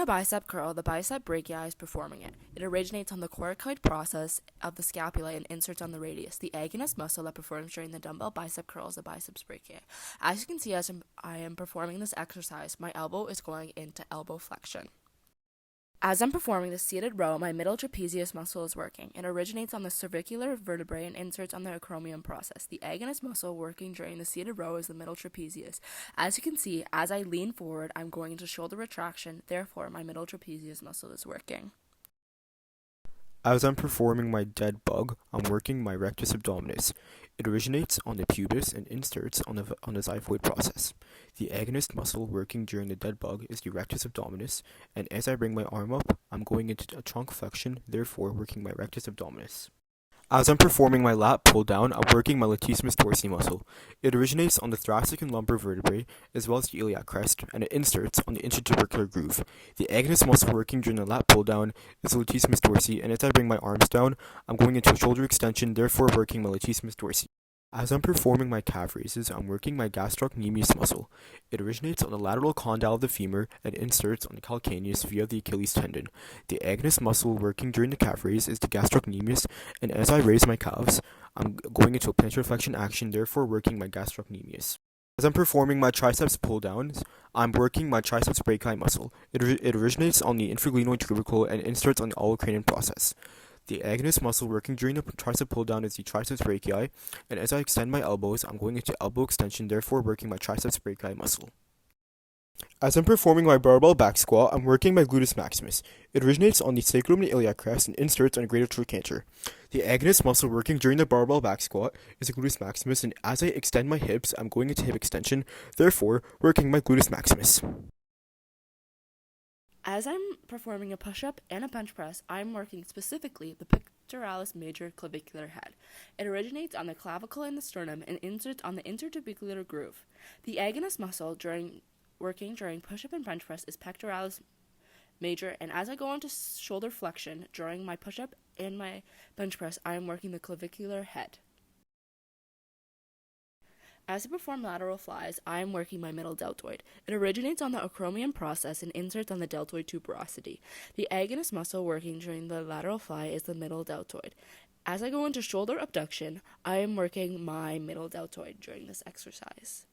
a bicep curl, the bicep brachii is performing it. It originates on the coracoid process of the scapula and inserts on the radius. The agonist muscle that performs during the dumbbell bicep curl is the biceps brachii. As you can see, as I am performing this exercise, my elbow is going into elbow flexion. As I'm performing the seated row, my middle trapezius muscle is working. It originates on the cervicular vertebrae and inserts on the acromion process. The agonist muscle working during the seated row is the middle trapezius. As you can see, as I lean forward, I'm going into shoulder retraction. Therefore, my middle trapezius muscle is working. As I'm performing my dead bug, I'm working my rectus abdominis. It originates on the pubis and inserts on the xiphoid process. The agonist muscle working during the dead bug is the rectus abdominis, and as I bring my arm up, I'm going into a trunk flexion, therefore working my rectus abdominis. As I'm performing my lat pull down, I'm working my latissimus dorsi muscle. It originates on the thoracic and lumbar vertebrae, as well as the iliac crest, and it inserts on the intertubercular groove. The agonist muscle working during the lat pull down is the latissimus dorsi, and as I bring my arms down, I'm going into a shoulder extension, therefore working my latissimus dorsi. As I'm performing my calf raises, I'm working my gastrocnemius muscle. It originates on the lateral condyle of the femur and inserts on the calcaneus via the Achilles tendon. The agonist muscle working during the calf raise is the gastrocnemius, and as I raise my calves, I'm going into a plantar flexion action, therefore working my gastrocnemius. As I'm performing my triceps pull downs, I'm working my triceps brachii muscle. It originates on the infraglenoid tubercle and inserts on the olecranian process. The agonist muscle working during the tricep pull down is the triceps brachii, and as I extend my elbows, I'm going into elbow extension, therefore working my triceps brachii muscle. As I'm performing my barbell back squat, I'm working my gluteus maximus. It originates on the sacrum and iliac crest and inserts on the greater trochanter. The agonist muscle working during the barbell back squat is the gluteus maximus, and as I extend my hips, I'm going into hip extension, therefore working my gluteus maximus. As I'm performing a push-up and a bench press, I'm working specifically the pectoralis major clavicular head. It originates on the clavicle and the sternum and inserts on the intertubercular groove. The agonist muscle working during push-up and bench press is pectoralis major, and as I go into shoulder flexion during my push-up and my bench press, I am working the clavicular head. As I perform lateral flies, I am working my middle deltoid. It originates on the acromion process and inserts on the deltoid tuberosity. The agonist muscle working during the lateral fly is the middle deltoid. As I go into shoulder abduction, I am working my middle deltoid during this exercise.